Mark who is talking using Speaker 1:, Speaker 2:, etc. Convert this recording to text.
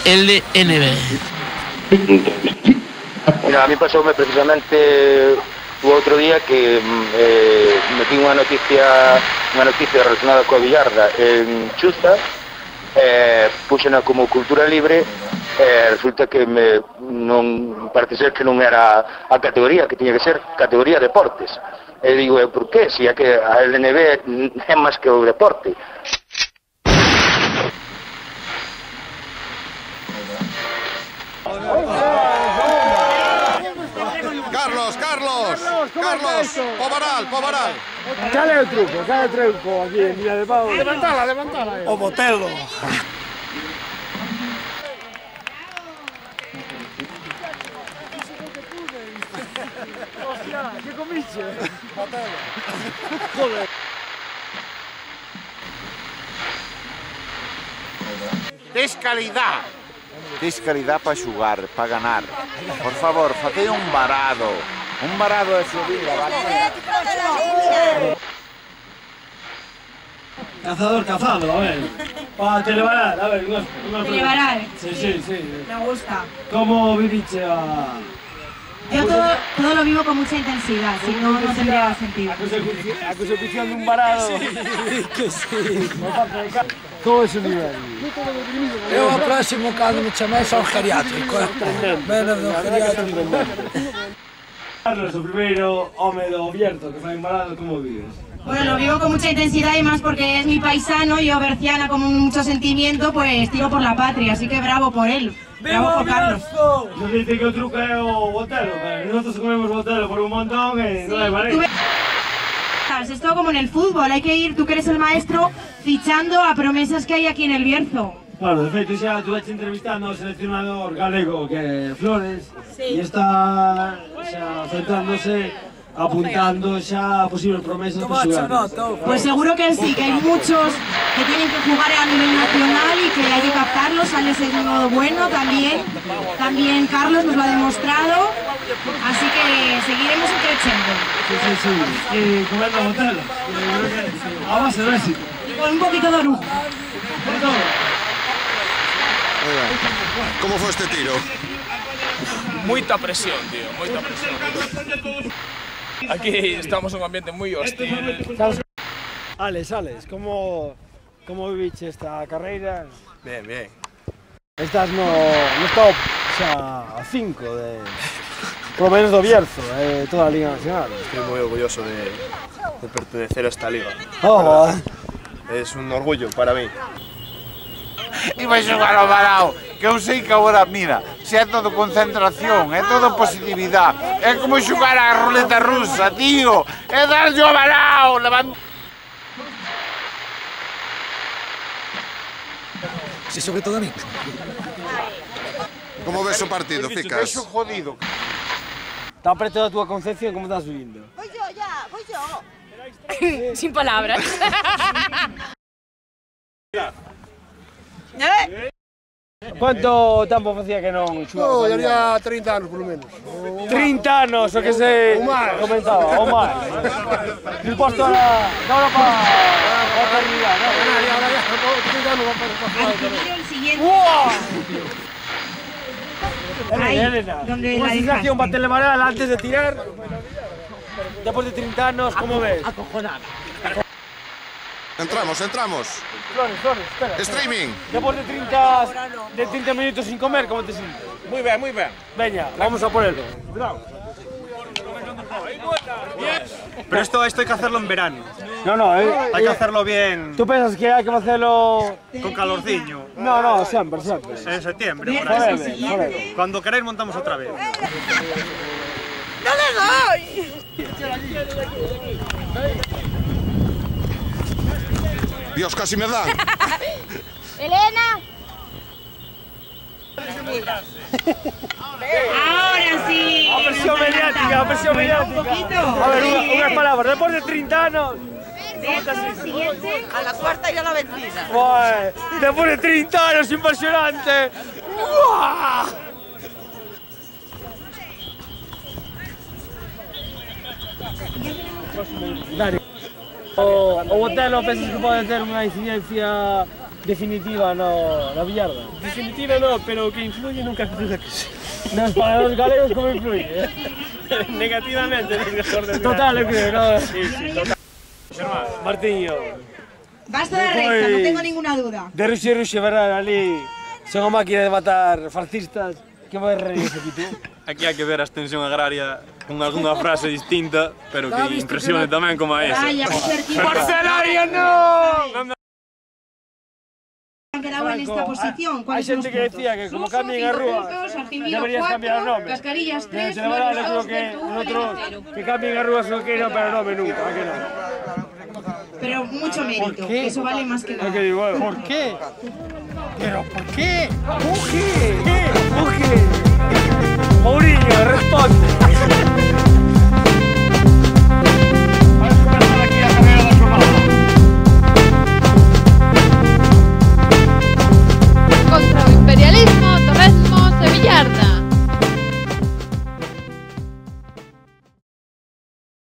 Speaker 1: LNB.
Speaker 2: Mira, a mí pasoume precisamente o outro día que metí unha noticia relacionada coa billarda en Chusta, puxena como cultura libre, resulta que non parece ser que non era a categoría que tiña que ser categoría deportes. E digo, por qué? Si é que a LNB é máis que o deporte.
Speaker 3: Carlos, Povaral.
Speaker 4: Cal é o truco aquí en Vila de Pau?
Speaker 3: Levantala.
Speaker 4: O botelo. Hostia, que comiche? Botelo. Joder.
Speaker 5: Tes calidad para xugar, para ganar. Por favor, facei un varado de subida, vale?
Speaker 4: Cazado, a ver. Para televarar, a ver,
Speaker 6: Televarar.
Speaker 4: Sí.
Speaker 6: Me gusta.
Speaker 4: ¿Cómo viviste a...?
Speaker 6: Yo todo lo vivo con mucha intensidad, si no, no tendría sentido.
Speaker 4: A consecución de un varado. Que sí. Como é o nivel?
Speaker 7: Eu ao próximo cando me chaméis ao geriátrico, menos do geriátrico.
Speaker 4: Carlos, o primeiro home do Bierzo que foi embalado, como vives?
Speaker 6: Bueno, lo vivo con mucha intensidad y más porque es mi paisano, yo berciana con mucho sentimiento, pues tiro por la patria, así que bravo por él. Bravo por Carlos.
Speaker 4: Nos dice que o truco é o botelo, pero nosotros comemos botelo por un montón e non hai vale.
Speaker 6: Es todo como en el fútbol, hay que ir, tú que eres el maestro, fichando a promesas que hay aquí en el Bierzo.
Speaker 4: Claro, de feito xa tu eches entrevistando ao seleccionador galego que é Flores e está xa centrándose, apuntando xa a posibles promesas para xugar.
Speaker 6: Pues seguro que sí, que hay muchos que tienen que jugar a nivel nacional y que hay que captarlos, sale seguro bueno también Carlos nos lo ha demostrado, así que seguiremos creciendo.
Speaker 4: Sí, y comiendo botelo, a base de éxito.
Speaker 6: Y con un poquito de orujo.
Speaker 3: Como foi este tiro?
Speaker 8: Moita presión, tío, moita presión. Aquí estamos en un ambiente moi hostil.
Speaker 4: Alex, como viviste esta carreira?
Speaker 8: Bien.
Speaker 4: Estás no top xa a 5 de... Por lo menos do Bierzo, toda a Liga Nacional.
Speaker 8: Estoy moi orgulloso de pertenecer a esta liga. Es un orgullo para mí.
Speaker 5: Iba a xogar ao varao, que eu sei que agora, mira, se é todo concentración, é todo positividade, é como xogar a ruleta rusa, tío, é darlle ao varao,
Speaker 7: Si sobre todo a mí.
Speaker 3: Como ves o partido, Ficas?
Speaker 5: Vexo jodido.
Speaker 4: Está preto da túa Concepción, como estás vivindo?
Speaker 9: Voy yo.
Speaker 6: Sin palabras.
Speaker 4: Quanto tempo facía que non xugaba?
Speaker 7: Había 30 anos, polo menos.
Speaker 4: 30 anos, o que se comentaba, ou máis. El posto era para a eternidad, non?
Speaker 7: Ahora ya, 30 anos para jugar.
Speaker 6: El siguiente.
Speaker 4: Elena, unha sensación para televarar antes de tirar. Despois de 30 anos, como ves?
Speaker 6: Acojonada.
Speaker 3: Entramos.
Speaker 4: Flores, espera.
Speaker 3: Streaming.
Speaker 4: Despois de 30 minutos sin comer, como te sientes?
Speaker 5: Muy ben.
Speaker 4: Veña, vamos a por ello.
Speaker 10: Pero esto hay que hacerlo en verano.
Speaker 4: No,
Speaker 10: Hay que hacerlo bien.
Speaker 4: ¿Tú piensas que hay que hacerlo...?
Speaker 10: Con calorciño.
Speaker 4: No, siempre.
Speaker 10: En septiembre, por ahí. Cuando queráis montamos otra vez.
Speaker 9: ¡No le doy!
Speaker 3: Dios, casi me dan.
Speaker 9: ¡Elena!
Speaker 6: Ahora sí.
Speaker 4: A presión mediática.
Speaker 6: Un poquito.
Speaker 4: A ver, unas palabras. Después de 30 años...
Speaker 6: Siguiente.
Speaker 9: A la cuarta y a la vencida.
Speaker 4: Después de 30 años, impresionante. ¡Uah! O botelo, pensas que pode ter unha incidencia definitiva na billarda?
Speaker 8: Definitiva no, pero que influye nunca duda que sí.
Speaker 4: Nos para os galegos como influye,
Speaker 8: Negativamente,
Speaker 4: Total, eu creo, no?
Speaker 8: Sí, total.
Speaker 4: Martiño.
Speaker 6: Basta de recta, no tengo ninguna duda.
Speaker 4: De ruxe, verdad, ali son a máquina de matar fascistas. Que vai reírse aquí tú?
Speaker 10: Aquí hai que ver a extensión agraria con algunha frase distinta, pero que impresione tamén como a esa.
Speaker 4: ¡Parcelaria no!
Speaker 6: Han quedado en esta posición.
Speaker 4: Hai xente que decía que como cambien a rúa, deberías cambiar o nome.
Speaker 6: Cascarillas 3,
Speaker 4: Se levará, eu creo que nosotros que cambien a rúa só queiran, pero nome nunca, a que non?
Speaker 6: Pero mucho mérito, eso vale más que nada.
Speaker 4: ¿Por qué? ¿Pero por qué? ¿Por qué? Mourinho, responde.